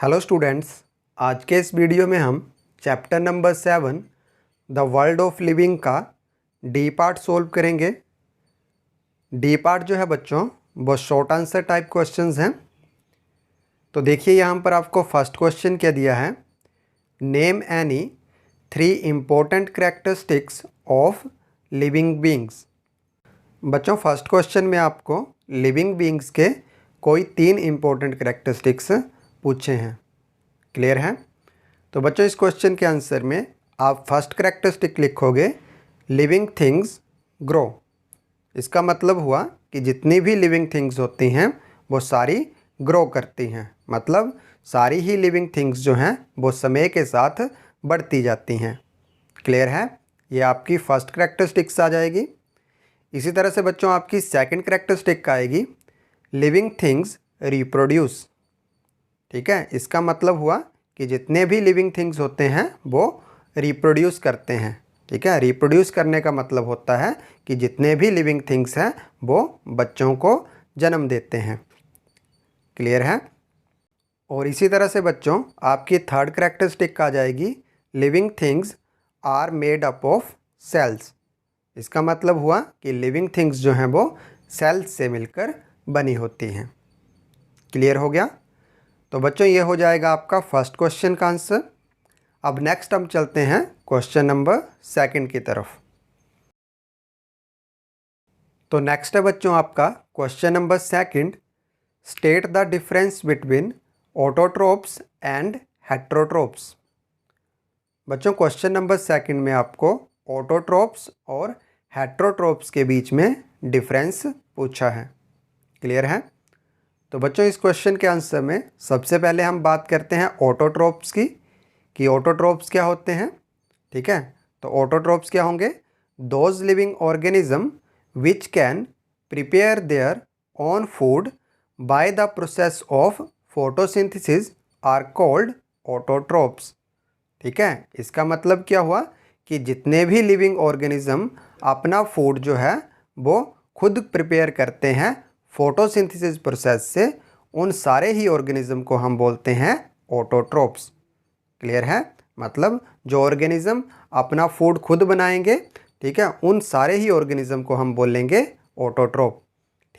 Hello students, आज के इस वीडियो में हम chapter number 7 the world of living का डी पार्ट सोल्व करेंगे। डी पार्ट जो है बच्चों वो शॉर्ट आंसर टाइप क्वेश्चंस हैं। तो देखिए यहाँ पर आपको फर्स्ट क्वेश्चन क्या दिया है, name any 3 important characteristics of living beings. बच्चों फर्स्ट क्वेश्चन में आपको लिविंग बींग्स के कोई 3 इम्पोर्टेंट कैरेक्टरिस्टिक्स पूछे हैं। क्लियर है? तो बच्चों इस क्वेश्चन के आंसर में आप फर्स्ट कैरेक्टरिस्टिक लिखोगे लिविंग थिंग्स ग्रो। इसका मतलब हुआ कि जितनी भी लिविंग थिंग्स होती हैं वो सारी ग्रो करती हैं, मतलब सारी ही लिविंग थिंग्स जो हैं वो समय के साथ बढ़ती जाती हैं। क्लियर है? ये आपकी फर्स्ट कैरेक्टरिस्टिक्स आ जाएगी। इसी तरह से बच्चों आपकी सेकंड कैरेक्टरिस्टिक आएगी लिविंग थिंग्स रिप्रोड्यूस। ठीक है, इसका मतलब हुआ कि जितने भी लिविंग थिंग्स होते हैं वो रिप्रोड्यूस करते हैं। ठीक है, रिप्रोड्यूस करने का मतलब होता है कि जितने भी लिविंग थिंग्स हैं वो बच्चों को जन्म देते हैं। क्लियर है? और इसी तरह से बच्चों आपकी थर्ड कैरेक्टरिस्टिक आ जाएगी living things are made up of cells. इसका मतलब हुआ कि लिविंग थिंग्स जो हैं वो सेल्स से मिलकर बनी होती हैं। क्लियर हो गया? तो बच्चों ये हो जाएगा आपका फर्स्ट क्वेश्चन का आंसर। अब नेक्स्ट हम चलते हैं क्वेश्चन नंबर 2 की तरफ। तो नेक्स्ट है बच्चों आपका question number 2, state the difference between autotrophs and heterotrophs. बच्चों क्वेश्चन नंबर 2 में आपको ऑटोट्रोप्स और हेट्रोट्रोप्स के बीच में डिफरेंस पूछा है। क्लियर है? तो बच्चों इस क्वेश्चन के आंसर में सबसे पहले हम बात करते हैं ऑटोट्रोप्स की, कि ऑटोट्रोप्स क्या होते हैं। ठीक है, तो ऑटोट्रोप्स क्या होंगे, those living organism which can prepare their own food by the process of photosynthesis are called autotrophs. ठीक है, इसका मतलब क्या हुआ कि जितने भी लिविंग ऑर्गेनिज्म अपना फूड जो है वो खुद प्रिपेयर करते हैं फोटोसिंथेसिस प्रोसेस से, उन सारे ही ऑर्गेनिज्म को हम बोलते हैं ऑटोट्रोप्स। क्लियर है? मतलब जो ऑर्गेनिज्म अपना फूड खुद बनाएंगे, ठीक है, उन सारे ही ऑर्गेनिज्म को हम बोलेंगे ऑटोट्रोप।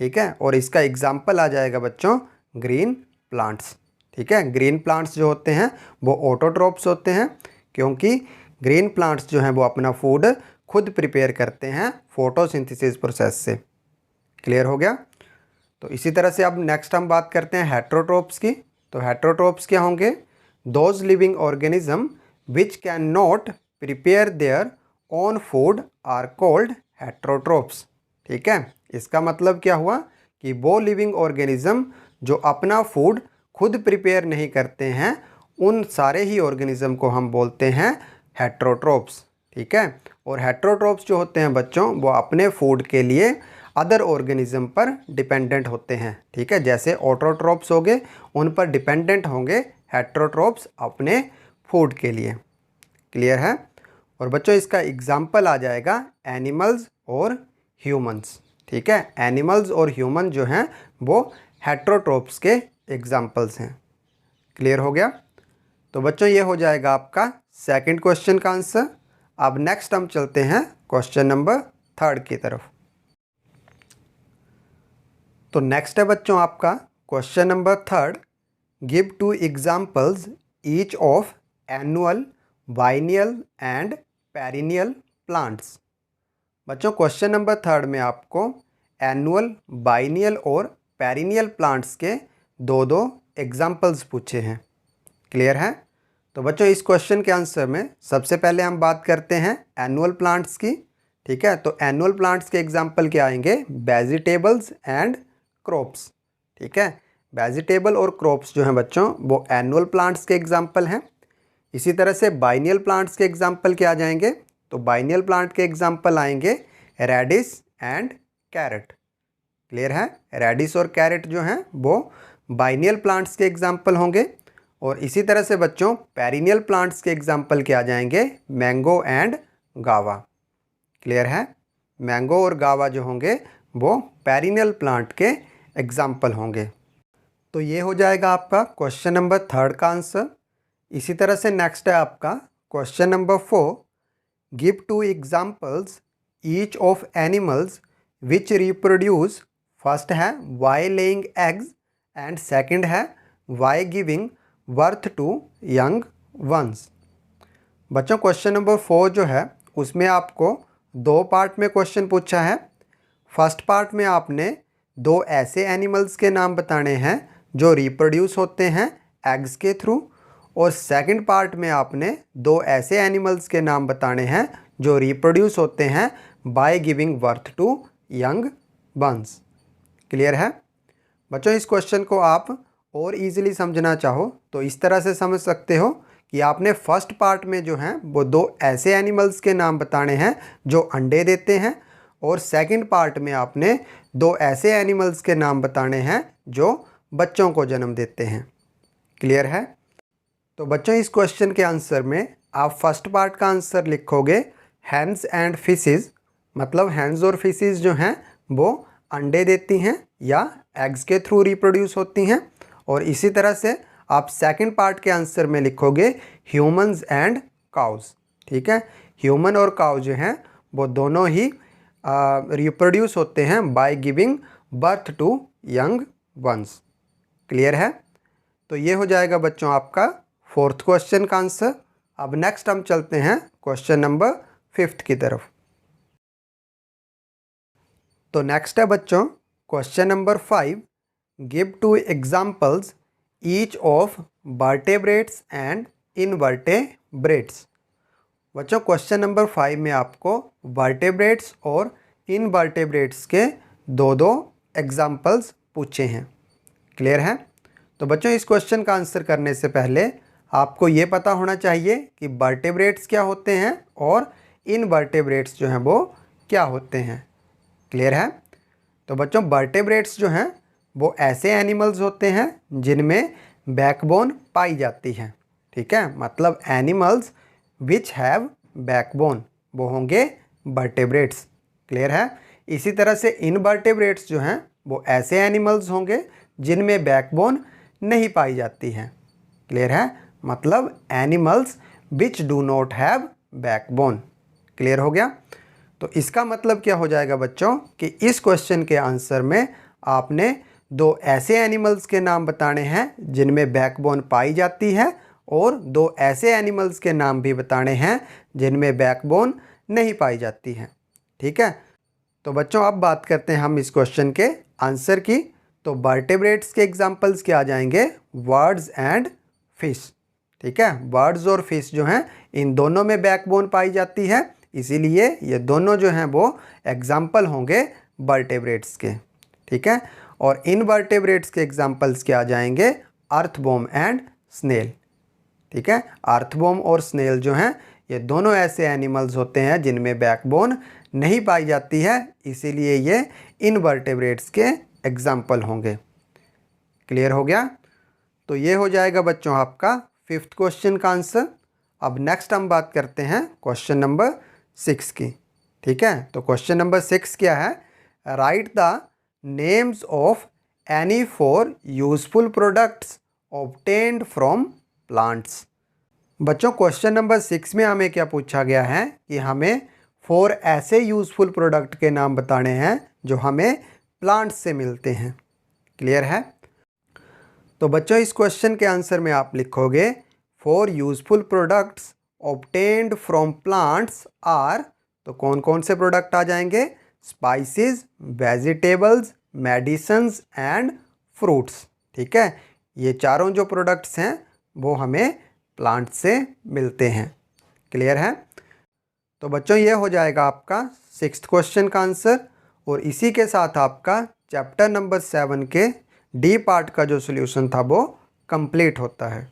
ठीक है, और इसका एग्जाम्पल आ जाएगा बच्चों ग्रीन प्लांट्स। ठीक है, ग्रीन प्लांट्स जो होते हैं वो ऑटोट्रोप्स होते हैं, क्योंकि ग्रीन प्लांट्स जो हैं वो अपना फूड खुद प्रिपेयर करते हैं फोटोसिंथेसिस प्रोसेस से। क्लियर हो गया? तो इसी तरह से अब नेक्स्ट हम बात करते हैं हेट्रोट्रोप्स की। तो हेट्रोट्रोप्स क्या होंगे, those living organism which can not prepare their own food are called heterotrophs. ठीक है, इसका मतलब क्या हुआ कि वो लिविंग ऑर्गेनिज्म जो अपना फूड खुद प्रिपेयर नहीं करते हैं, उन सारे ही ऑर्गेनिज्म को हम बोलते हैं हेट्रोट्रोप्स। ठीक है, और हेट्रोट्रोप्स जो होते हैं बच्चों वो अपने फूड के लिए अदर ऑर्गेनिज्म पर डिपेंडेंट होते हैं। ठीक है, जैसे ऑटोट्रोप्स हो गए उन पर डिपेंडेंट होंगे हेट्रोट्रोप्स अपने फूड के लिए। क्लियर है? और बच्चों इसका एग्जाम्पल आ जाएगा एनिमल्स और ह्यूमंस। ठीक है, एनिमल्स और ह्यूमन जो हैं वो हेट्रोट्रोप्स के एग्जाम्पल्स हैं। क्लियर हो गया? तो बच्चों ये हो जाएगा आपका सेकंड क्वेश्चन का आंसर। अब नेक्स्ट हम चलते हैं क्वेश्चन नंबर 3 की तरफ। तो नेक्स्ट है बच्चों आपका question number 3, give 2 examples each of annual, biennial and perennial plants. बच्चों क्वेश्चन नंबर 3 में आपको एनुअल, बाइनियल और पेरिनियल प्लांट्स के दो एग्जाम्पल्स पूछे हैं। क्लियर है? तो बच्चों इस क्वेश्चन के आंसर में सबसे पहले हम बात करते हैं एनुअल प्लांट्स की। ठीक है, तो एनुअल प्लांट्स के एग्जाम्पल क्या आएंगे, वेजिटेबल्स एंड क्रॉप्स। ठीक है, वेजिटेबल और क्रॉप्स जो हैं बच्चों वो एनुअल प्लांट्स के एग्जाम्पल हैं। इसी तरह से बाइनियल प्लांट्स के एग्जाम्पल क्या आ जाएंगे, तो बाइनियल प्लांट के एग्जाम्पल आएंगे रेडिश एंड कैरेट। क्लियर है? रेडिश और कैरेट जो हैं वो बाइनियल प्लांट्स के एग्जाम्पल होंगे। और इसी तरह से बच्चों पेरिनियल प्लांट्स के एग्जाम्पल क्या आ जाएंगे, मैंगो एंड गावा। क्लियर है? मैंगो और गावा जो होंगे वो पेरिनियल प्लांट के एग्जाम्पल होंगे। तो ये हो जाएगा आपका क्वेश्चन नंबर 3 का आंसर। इसी तरह से नेक्स्ट है आपका question number 4। Give 2 examples each of animals which reproduce. First है by laying eggs and second है by giving birth to young ones. बच्चों क्वेश्चन नंबर 4 जो है उसमें आपको 2 पार्ट में क्वेश्चन पूछा है। फर्स्ट पार्ट में आपने 2 ऐसे एनिमल्स के नाम बताने हैं जो रिप्रोड्यूस होते हैं एग्स के थ्रू, और सेकंड पार्ट में आपने 2 ऐसे एनिमल्स के नाम बताने हैं जो रिप्रोड्यूस होते हैं by giving birth to young ones. Clear है बच्चों? इस क्वेश्चन को आप और इजीली समझना चाहो तो इस तरह से समझ सकते हो कि आपने फर्स्ट पार्ट में जो है वो 2 ऐसे एनिमल्स के नाम बताने हैं जो अंडे देते हैं, और सेकंड पार्ट में आपने 2 ऐसे एनिमल्स के नाम बताने हैं जो बच्चों को जन्म देते हैं। क्लियर है? तो बच्चों इस क्वेश्चन के आंसर में आप फर्स्ट पार्ट का आंसर लिखोगे हैंस एंड फिशेस, मतलब हैंस और फिशेस जो हैं वो अंडे देती हैं या एग्स के थ्रू रिप्रोड्यूस होती हैं। और इसी तरह से आप सेकंड पार्ट के आंसर में लिखोगे ह्यूमंस एंड काउज। ठीक है, ह्यूमन और काउ जो हैं वो दोनों ही रिप्रोड्यूस होते हैं by giving birth to young ones. Clear है? तो ये हो जाएगा बच्चों आपका 4th क्वेश्चन का आंसर। अब नेक्स्ट हम चलते हैं क्वेश्चन नंबर 5th की तरफ। तो नेक्स्ट है बच्चों question number 5। Give 2 examples each of vertebrates and invertebrates. बच्चों क्वेश्चन नंबर 5 में आपको वर्टेब्रेट्स और इनवर्टेब्रेट्स के 2 एग्जाम्पल्स पूछे हैं। क्लियर है? तो बच्चों इस क्वेश्चन का आंसर करने से पहले आपको ये पता होना चाहिए कि वर्टेब्रेट्स क्या होते हैं और इनवर्टेब्रेट्स जो हैं वो क्या होते हैं। क्लियर है? तो बच्चों वर्टेब्रेट्स जो हैं वो ऐसे एनिमल्स होते हैं जिनमें बैकबोन पाई जाती है। ठीक है, मतलब एनिमल्स विच हैव बैकबोन वो होंगे वर्टेब्रेट्स। क्लियर है? इसी तरह से इनवर्टेब्रेट्स जो हैं वो ऐसे एनिमल्स होंगे जिनमें बैकबोन नहीं पाई जाती है। क्लियर है? मतलब animals which do not have backbone. Clear हो गया? तो इसका मतलब क्या हो जाएगा बच्चों कि इस क्वेश्चन के आंसर में आपने 2 ऐसे एनिमल्स के नाम बताने हैं जिनमें बैकबोन पाई जाती है, और 2 ऐसे एनिमल्स के नाम भी बताने हैं जिनमें बैकबोन नहीं पाई जाती है। ठीक है, तो बच्चों अब बात करते हैं हम इस क्वेश्चन के आंसर की। तो वर्टेब्रेट्स के एग्जाम्पल्स क्या आ जाएंगे? Birds and fish. ठीक है, बर्ड्स और फिश जो हैं इन दोनों में बैकबोन पाई जाती है, इसीलिए ये दोनों जो हैं वो एग्जाम्पल होंगे वर्टेब्रेट्स के। ठीक है, और इनवर्टेब्रेट्स के एग्जाम्पल्स क्या आ जाएंगे? Earthworm and snail. ठीक है, अर्थवॉर्म और स्नेल जो हैं ये दोनों ऐसे एनिमल्स होते हैं जिनमें बैकबोन नहीं पाई जाती है, इसीलिए ये इनवर्टेब्रेट्स के एग्जाम्पल होंगे। क्लियर हो गया? तो ये हो जाएगा बच्चों आपका 5th क्वेश्चन का आंसर। अब नेक्स्ट हम बात करते हैं क्वेश्चन नंबर 6 की। ठीक है, तो क्वेश्चन नंबर 6 क्या है? Right the names of any 4 useful products obtained from plants. बच्चों क्वेश्चन नंबर 6 में हमें क्या पूछा गया है कि हमें 4 ऐसे यूजफुल प्रोडक्ट के नाम बताने हैं जो हमें प्लांट्स से मिलते हैं। क्लियर है? तो बच्चों इस क्वेश्चन के आंसर में आप लिखोगे 4 useful products obtained from plants are. तो कौन कौन से प्रोडक्ट आ जाएंगे? Spices, vegetables, medicines and fruits. ठीक है, ये चारों जो प्रोडक्ट्स हैं वो हमें प्लांट से मिलते हैं। क्लियर है? तो बच्चों ये हो जाएगा आपका 6th क्वेश्चन का आंसर, और इसी के साथ आपका चैप्टर नंबर 7 के डी पार्ट का जो सॉल्यूशन था वो कंप्लीट होता है।